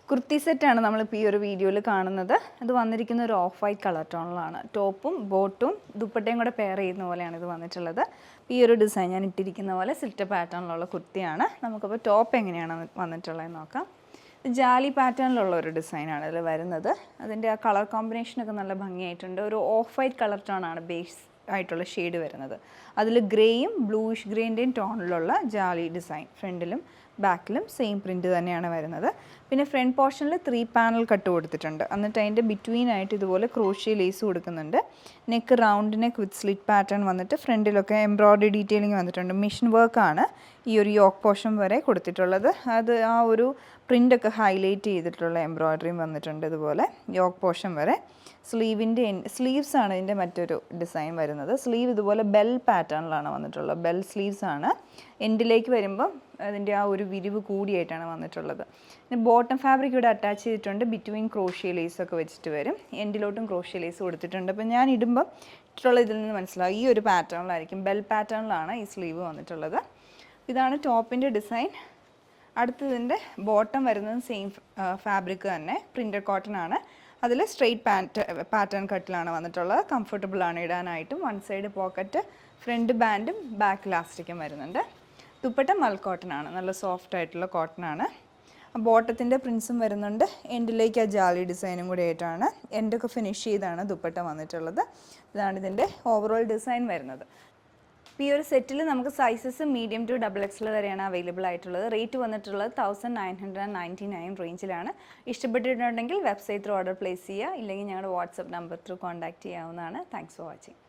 കുർത്തി സെറ്റാണ് നമ്മളിപ്പോൾ ഈ ഒരു വീഡിയോയിൽ കാണുന്നത്. ഇത് വന്നിരിക്കുന്ന ഒരു ഓഫ് വൈറ്റ് കളർ ടോണിലാണ്. ടോപ്പും ബോട്ടും ദുപ്പട്ടയും കൂടെ പെയർ ചെയ്യുന്ന പോലെയാണ് ഇത് വന്നിട്ടുള്ളത്. ഈ ഒരു ഡിസൈൻ ഞാൻ ഇട്ടിരിക്കുന്ന പോലെ സിൽറ്റ പാറ്റേണിലുള്ള കുർത്തിയാണ്. നമുക്കപ്പോൾ ടോപ്പ് എങ്ങനെയാണ് വന്നിട്ടുള്ളതെന്ന് നോക്കാം. ജാലി പാറ്റേണിലുള്ള ഒരു ഡിസൈനാണ് ഇതിൽ വരുന്നത്. അതിൻ്റെ ആ കളർ കോമ്പിനേഷനൊക്കെ നല്ല ഭംഗിയായിട്ടുണ്ട്. ഒരു ഓഫ് വൈറ്റ് കളർ ടോണാണ് ബേസ് ആയിട്ടുള്ള ഷെയ്ഡ് വരുന്നത്. അതിൽ ഗ്രേയും ബ്ലൂയിഷ് ഗ്രേൻ്റെയും ടോണിലുള്ള ജാലി ഡിസൈൻ ഫ്രണ്ടിലും ബാക്കിലും സെയിം പ്രിൻറ്റ് തന്നെയാണ് വരുന്നത്. പിന്നെ ഫ്രണ്ട് പോർഷനിൽ 3 പാനൽ കട്ട് കൊടുത്തിട്ടുണ്ട്. എന്നിട്ട് അതിൻ്റെ ബിറ്റ്വീൻ ആയിട്ട് ഇതുപോലെ ക്രോഷ്യ ലേസ് കൊടുക്കുന്നുണ്ട്. നെക്ക് റൗണ്ട് നെക്ക് വിത്ത് സ്ലിറ്റ് പാറ്റേൺ വന്നിട്ട് ഫ്രണ്ടിലൊക്കെ എംബ്രോയ്ഡറി ഡീറ്റെയിലിംഗ് വന്നിട്ടുണ്ട്. മെഷീൻ വർക്കാണ് ഈ ഒരു യോക്ക് പോർഷൻ വരെ കൊടുത്തിട്ടുള്ളത്. അത് ആ ഒരു പ്രിൻ്റൊക്കെ ഹൈലൈറ്റ് ചെയ്തിട്ടുള്ള എംബ്രോയ്ഡറിയും വന്നിട്ടുണ്ട്. ഇതുപോലെ യോക്ക് പോർഷൻ വരെ സ്ലീവ്സ് ആണ് ഇതിൻ്റെ മറ്റൊരു ഡിസൈൻ വരുന്നത്. സ്ലീവ് ഇതുപോലെ ബെൽ പാറ്റേണിലാണ് വന്നിട്ടുള്ളത്. ബെൽ സ്ലീവ്സ് ആണ്. എൻഡിലേക്ക് വരുമ്പം അതിൻ്റെ ആ ഒരു വിരിവ് കൂടിയായിട്ടാണ് വന്നിട്ടുള്ളത്. പിന്നെ ബോട്ടം ഫാബ്രിക് ഇവിടെ അറ്റാച്ച് ചെയ്തിട്ടുണ്ട്. ബിറ്റ്വീൻ ക്രോഷ്യ ലേസ് ഒക്കെ വെച്ചിട്ട് വരും. എൻഡിലോട്ടും ക്രോഷ്യ ലേസ് കൊടുത്തിട്ടുണ്ട്. അപ്പോൾ ഞാൻ ഇടുമ്പം ഇട്ടുള്ള ഇതിൽ നിന്ന് മനസ്സിലാവും ഈ ഒരു പാറ്റേണിലായിരിക്കും. ബെൽ പാറ്റേണിലാണ് ഈ സ്ലീവ് വന്നിട്ടുള്ളത്. ഇതാണ് ടോപ്പിൻ്റെ ഡിസൈൻ. അടുത്തതിൻ്റെ ബോട്ടം വരുന്നത് സെയിം ഫാബ്രിക് തന്നെ, പ്രിൻ്റഡ് കോട്ടൺ ആണ്. അതിൽ സ്ട്രെയിറ്റ് പാറ്റേൺ കട്ടിലാണ് വന്നിട്ടുള്ളത്. കംഫർട്ടബിൾ ആണ് ഇടാനായിട്ടും. വൺ സൈഡ് പോക്കറ്റ്, ഫ്രണ്ട് ബാൻഡും ബാക്ക് ഇലാസ്റ്റിക്കും വരുന്നുണ്ട്. ദുപ്പട്ട മൽ കോട്ടൺ ആണ്, നല്ല സോഫ്റ്റ് ആയിട്ടുള്ള കോട്ടൺ ആണ്. ബോട്ടത്തിൻ്റെ പ്രിൻസും വരുന്നുണ്ട്. എൻഡിലേക്ക് ആ ജാലി ഡിസൈനും കൂടി ആയിട്ടാണ് എൻഡൊക്കെ ഫിനിഷ് ചെയ്താണ് ദുപ്പട്ട വന്നിട്ടുള്ളത്. ഇതാണ് ഇതിൻ്റെ ഓവറോൾ ഡിസൈൻ വരുന്നത്. ഈ ഒരു സെറ്റിൽ നമുക്ക് സൈസസ് മീഡിയം ടു XXL വരെയാണ് അവൈലബിൾ ആയിട്ടുള്ളത്. റേറ്റ് വന്നിട്ടുള്ളത് 1999 റേഞ്ചിലാണ്. ഇഷ്ടപ്പെട്ടിട്ടുണ്ടെങ്കിൽ വെബ്സൈറ്റ് ത്രൂ ഓർഡർ പ്ലേസ് ചെയ്യുക, ഇല്ലെങ്കിൽ ഞങ്ങളുടെ വാട്സപ്പ് നമ്പർ ത്രൂ കോൺടാക്ട് ചെയ്യാവുന്നതാണ്. Thanks for watching.